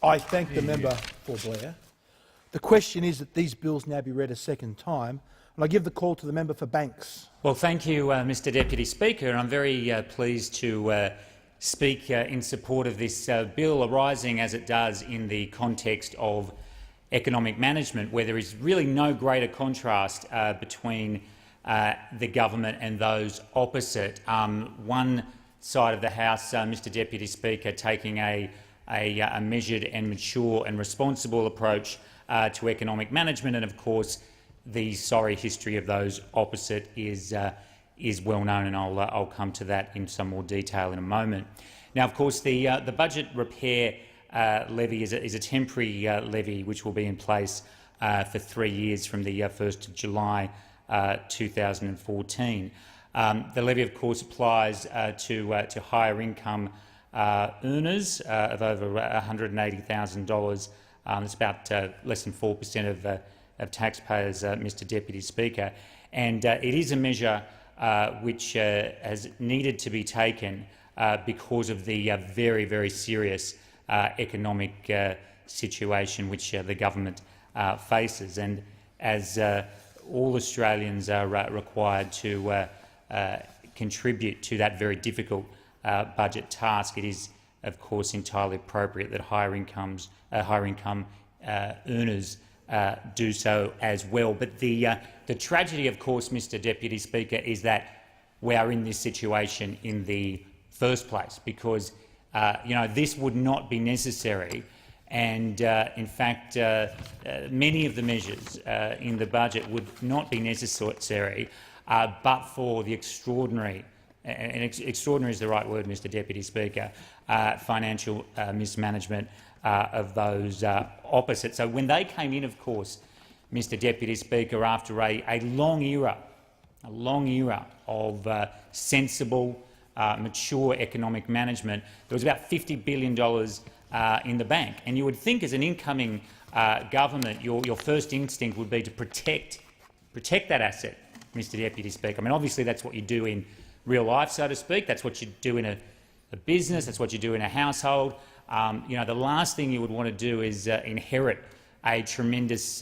I thank the member for Blair. The question is that these bills now be read a second time, and I give the call to the member for Banks. Well, thank you, Mr Deputy Speaker, and I'm very pleased to speak in support of this bill, arising as it does in the context of economic management, where there is really no greater contrast between the government and those opposite. One side of the House, Mr Deputy Speaker, taking a measured and mature and responsible approach to economic management, and of course the sorry history of those opposite is well known, and I'll come to that in some more detail in a moment. Now, of course, the Budget Repair Levy is a temporary levy which will be in place for 3 years from the 1st of July 2014. The levy, of course, applies to higher income earners of over $180,000. It's about less than 4% of taxpayers, Mr Deputy Speaker, and it is a measure which has needed to be taken because of the very, very serious economic situation which the government faces, and as all Australians are required to contribute to that very difficult budget task, it is, of course, entirely appropriate that higher income earners do so as well. But the tragedy, of course, Mr Deputy Speaker, is that we are in this situation in the first place because this would not be necessary, and in fact many of the measures in the budget would not be necessary but for the extraordinary, and extraordinary is the right word, Mr Deputy Speaker, financial mismanagement of those opposite. So when they came in, of course, Mr Deputy Speaker, after a long era of sensible, mature economic management, there was about $50 billion in the bank. And you would think, as an incoming government, your first instinct would be to protect that asset, Mr Deputy Speaker. I mean, obviously that's what you do in real life, so to speak. That's what you do in a business. That's what you do in a household. The last thing you would want to do is inherit a tremendous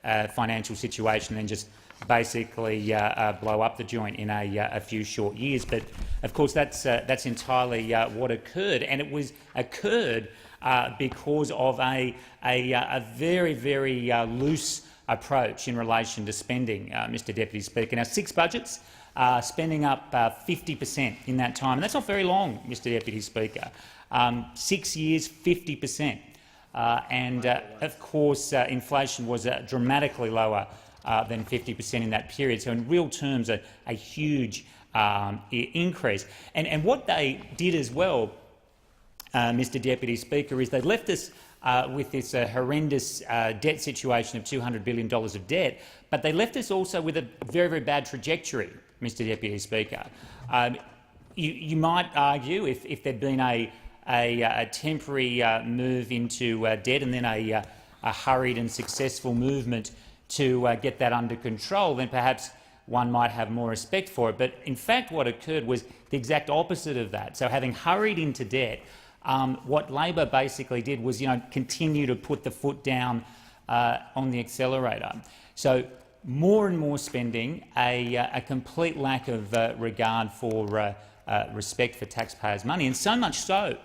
financial situation and just basically blow up the joint in a few short years. But of course, that's entirely what occurred, and it occurred because of a very, very loose approach in relation to spending, Mr Deputy Speaker. Now, 6 budgets, spending up 50% in that time, and that's not very long, Mr Deputy Speaker. 6 years, 50%. Of course, inflation was dramatically lower than 50% in that period. So in real terms, a huge increase. And what they did as well, Mr Deputy Speaker, is they left us with this horrendous debt situation of $200 billion of debt, but they left us also with a very, very bad trajectory, Mr Deputy Speaker. You might argue if there'd been a temporary move into debt and then a hurried and successful movement to get that under control, then perhaps one might have more respect for it. But in fact what occurred was the exact opposite of that. So having hurried into debt, what Labor basically did was continue to put the foot down on the accelerator. So more and more spending, a complete lack of regard for respect for taxpayers' money, and so much so,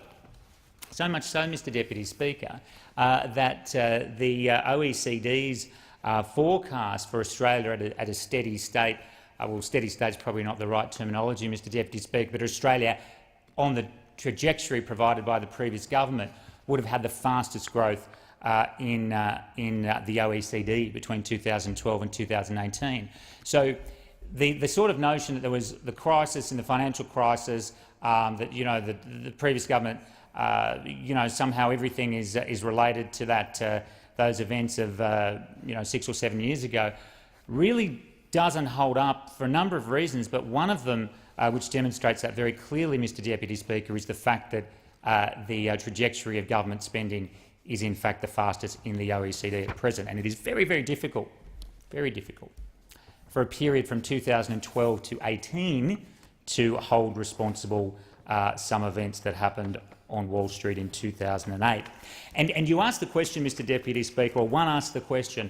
Mr Deputy Speaker, that the OECD's forecast for Australia at a steady state, well, steady state is probably not the right terminology, Mr Deputy Speaker, but Australia, on the trajectory provided by the previous government, would have had the fastest growth in the OECD between 2012 and 2018. So the sort of notion that there was the crisis and the financial crisis, that the previous government, somehow everything is related to that those events of 6 or 7 years ago, really doesn't hold up for a number of reasons. But one of them, which demonstrates that very clearly, Mr Deputy Speaker, is the fact that the trajectory of government spending is in fact the fastest in the OECD at present, and it is very, very difficult for a period from 2012 to 2018 to hold responsible some events that happened on Wall Street in 2008. And you asked the question, Mr Deputy Speaker, or one asked the question,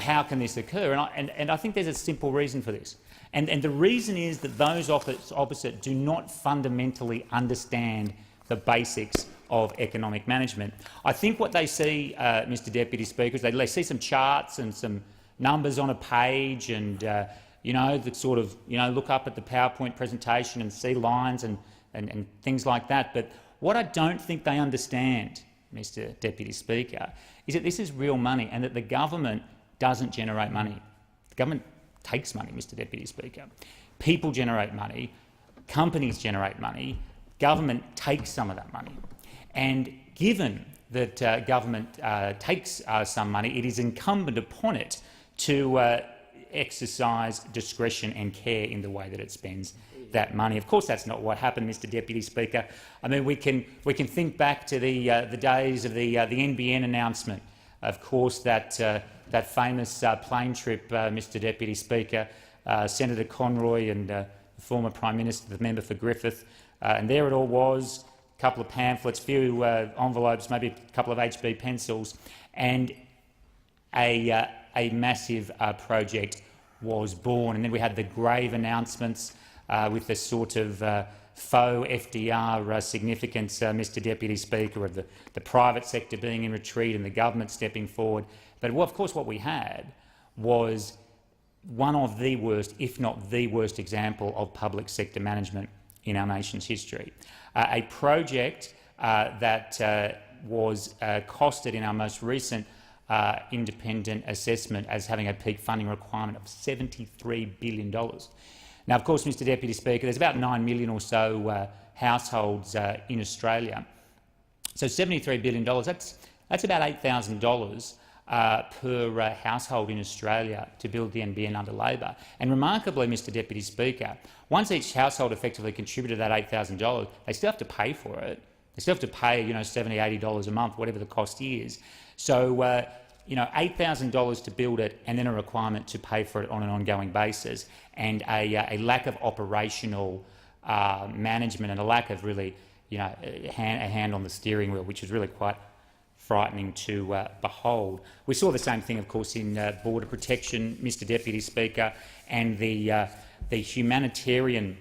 how can this occur? And I think there's a simple reason for this. And the reason is that those opposite do not fundamentally understand the basics of economic management. I think what they see, Mr Deputy Speaker, is they see some charts and some numbers on a page and the sort of look up at the PowerPoint presentation and see lines and things like that. But what I don't think they understand, Mr Deputy Speaker, is that this is real money and that the government doesn't generate money. The government takes money, Mr Deputy Speaker. People generate money, companies generate money, government takes some of that money. And given that government takes some money, it is incumbent upon it to exercise discretion and care in the way that it spends that money. Of course, that's not what happened, Mr Deputy Speaker. I mean, we can think back to the days of the NBN announcement. Of course, that famous plane trip, Mr Deputy Speaker, Senator Conroy and the former Prime Minister, the member for Griffith, and there it all was, a couple of pamphlets, few envelopes, maybe a couple of HB pencils, and a massive project was born. And then we had the grave announcements with the sort of faux FDR significance, Mr Deputy Speaker, of the private sector being in retreat and the government stepping forward. But of course what we had was one of the worst, if not the worst, example of public sector management in our nation's history. A project that was costed in our most recent independent assessment as having a peak funding requirement of $73 billion. Now, of course, Mr Deputy Speaker, there's about 9 million or so households in Australia. So $73 billion, that's about $8,000 per household in Australia to build the NBN under Labor. And remarkably, Mr Deputy Speaker, once each household effectively contributed that $8,000, they still have to pay for it. They still have to pay, $70, $80 a month, whatever the cost is. So, $8,000 to build it and then a requirement to pay for it on an ongoing basis, and a lack of operational management and a lack of really, a hand on the steering wheel, which is really quite frightening to behold. We saw the same thing, of course, in border protection, Mr Deputy Speaker, and the humanitarian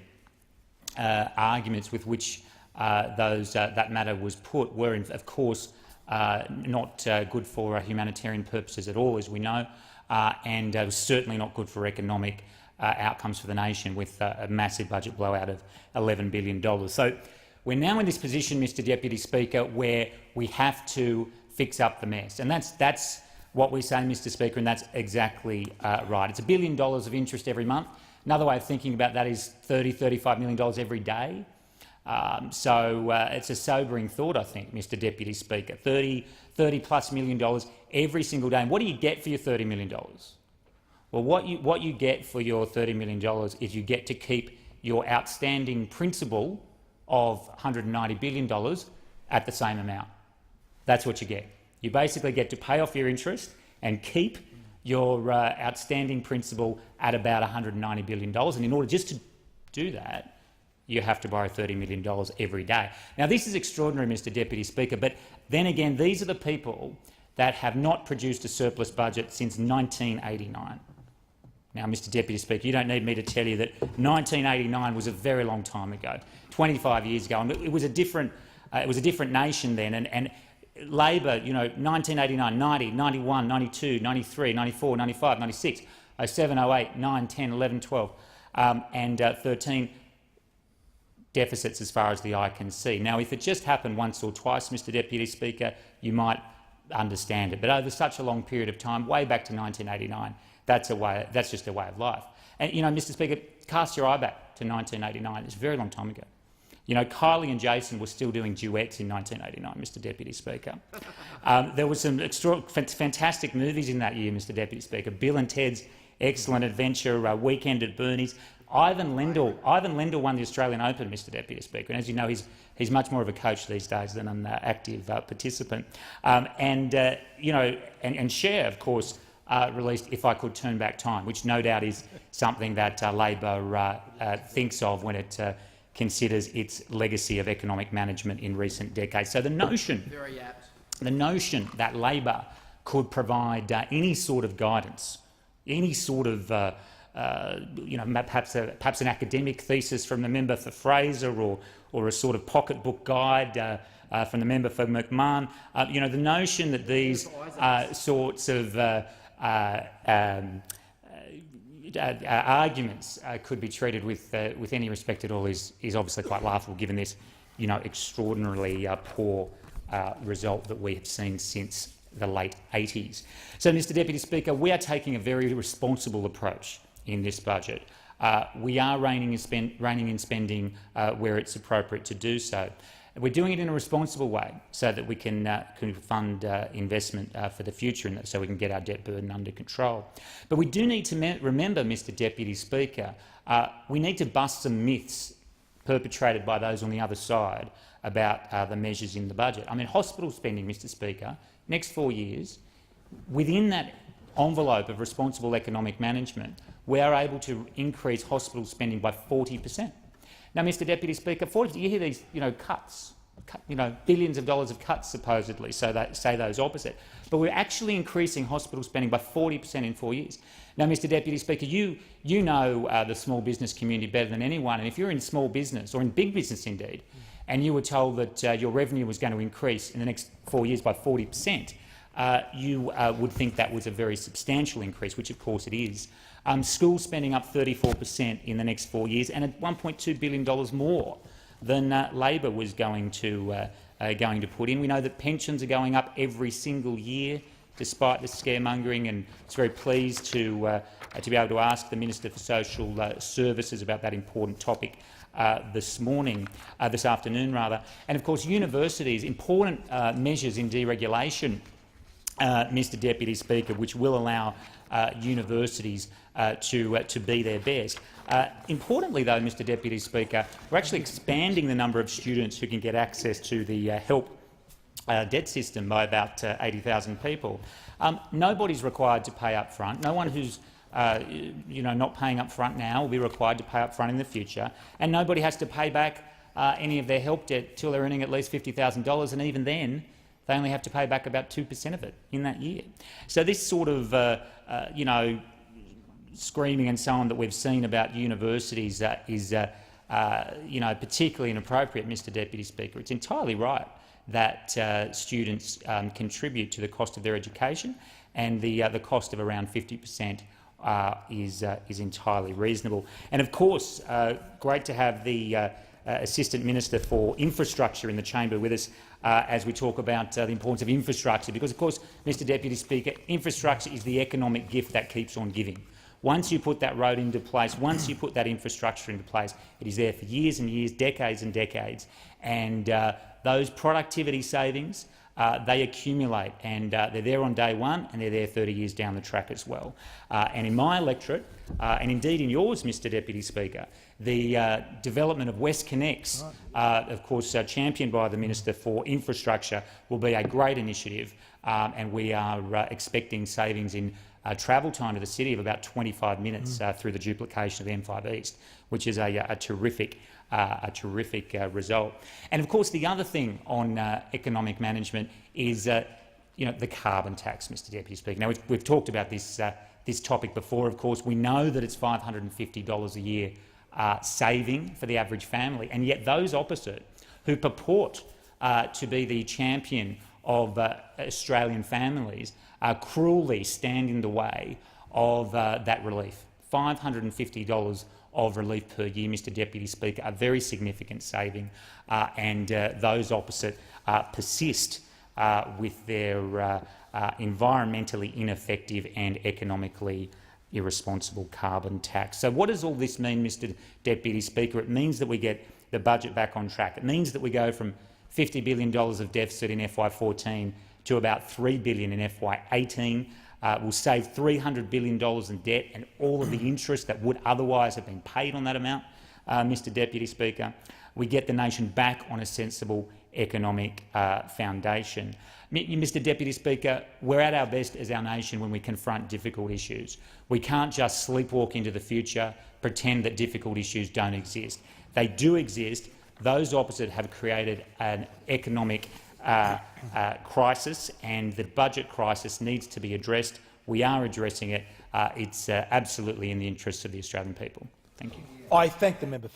arguments with which that matter was put were, of course, not good for humanitarian purposes at all, as we know, and was certainly not good for economic outcomes for the nation, with a massive budget blowout of $11 billion. So we're now in this position, Mr Deputy Speaker, where we have to fix up the mess. And that's what we say, Mr Speaker, and that's exactly right. It's $1 billion of interest every month. Another way of thinking about that is $35 million every day. So it's a sobering thought, I think, Mr Deputy Speaker. $30+ million every single day. And what do you get for your $30 million? Well, what you get for your $30 million is you get to keep your outstanding principal of $190 billion at the same amount. That's what you get. You basically get to pay off your interest and keep your outstanding principal at about $190 billion. And in order just to do that, you have to borrow $30 million every day. Now, this is extraordinary, Mr Deputy Speaker, but then again, these are the people that have not produced a surplus budget since 1989. Now, Mr Deputy Speaker, you don't need me to tell you that 1989 was a very long time ago, 25 years ago, and it was a different nation then. And Labor, 1989, 90, 91, 92, 93, 94, 95, 96, 07, 08, 9, 10, 11, 12, and 13 deficits as far as the eye can see. Now, if it just happened once or twice, Mr Deputy Speaker, you might understand it. But over such a long period of time, way back to 1989, that's just a way of life. And, Mr Speaker, cast your eye back to 1989. It's a very long time ago. Kylie and Jason were still doing duets in 1989, Mr Deputy Speaker. There were some fantastic movies in that year, Mr Deputy Speaker. Bill and Ted's Excellent Adventure, Weekend at Bernie's. Ivan Lendl won the Australian Open, Mr Deputy Speaker, and as you know, he's much more of a coach these days than an active participant. And Cher, of course, released If I Could Turn Back Time, which no doubt is something that Labor thinks of when it considers its legacy of economic management in recent decades. So the notion that Labor could provide any sort of guidance, any sort of perhaps an academic thesis from the member for Fraser, or a sort of pocketbook guide from the member for McMahon. The notion that these sorts of arguments could be treated with any respect at all is obviously quite laughable, given this extraordinarily poor result that we have seen since the late 80s. So, Mr Deputy Speaker, we are taking a very responsible approach in this budget. We are reining in spending where it's appropriate to do so. We're doing it in a responsible way so that we can fund investment for the future, and so we can get our debt burden under control. But we do need to remember, Mr Deputy Speaker, we need to bust some myths perpetrated by those on the other side about the measures in the budget. I mean, hospital spending, Mr Speaker, next 4 years, within that envelope of responsible economic management, we are able to increase hospital spending by 40%. Now, Mr Deputy Speaker, you hear these cuts, billions of dollars of cuts supposedly, so that say those opposite. But we're actually increasing hospital spending by 40% in 4 years. Now, Mr Deputy Speaker, you know the small business community better than anyone, and if you're in small business, or in big business indeed, and you were told that your revenue was going to increase in the next 4 years by 40%, you would think that was a very substantial increase, which of course it is. School spending up 34% in the next 4 years, and at $1.2 billion more than Labor was going to put in. We know that pensions are going up every single year, despite the scaremongering, and I was very pleased to be able to ask the Minister for Social Services about that important topic this afternoon. And of course, universities, important measures in deregulation, Mr Deputy Speaker, which will allow universities to be their best. Importantly, though, Mr Deputy Speaker, we're actually expanding the number of students who can get access to the HELP debt system by about 80,000 people. Nobody's required to pay up front. No one who's not paying up front now will be required to pay up front in the future, and nobody has to pay back any of their HELP debt till they're earning at least $50,000, and even then they only have to pay back about 2% of it in that year. So this sort of screaming and so on that we've seen about universities is particularly inappropriate, Mr Deputy Speaker. It's entirely right that students contribute to the cost of their education, and the cost of around 50% is entirely reasonable. And of course, great to have the Assistant Minister for Infrastructure in the chamber with us as we talk about the importance of infrastructure, because of course, Mr Deputy Speaker, infrastructure is the economic gift that keeps on giving. Once you put that road into place, once you put that infrastructure into place, it is there for years and years, decades and decades, and those productivity savings, they accumulate, and they're there on day one, and they're there 30 years down the track as well. And in my electorate, and indeed in yours, Mr Deputy Speaker, the development of WestConnex, of course championed by the Minister for Infrastructure, will be a great initiative, and we are expecting savings in travel time to the city of about 25 minutes through the duplication of M5 East, which is a terrific result. And of course, the other thing on economic management is the carbon tax, Mr Deputy Speaker. Now, we've talked about this topic before. Of course, we know that it's $550 a year saving for the average family, and yet those opposite, who purport to be the champion of Australian families, cruelly stand in the way of that relief. $550 of relief per year, Mr Deputy Speaker, a very significant saving, and those opposite persist with their environmentally ineffective and economically irresponsible carbon tax. So what does all this mean, Mr Deputy Speaker? It means that we get the budget back on track. It means that we go from $50 billion of deficit in FY14 to about $3 billion in FY18. We'll save $300 billion in debt and all of the interest that would otherwise have been paid on that amount, Mr Deputy Speaker. We get the nation back on a sensible economic foundation. Mr Deputy Speaker, we're at our best as our nation when we confront difficult issues. We can't just sleepwalk into the future, pretend that difficult issues don't exist. They do exist. Those opposite have created an economic crisis, and the budget crisis needs to be addressed. We are addressing it. It's absolutely in the interests of the Australian people. Thank you. I thank the member.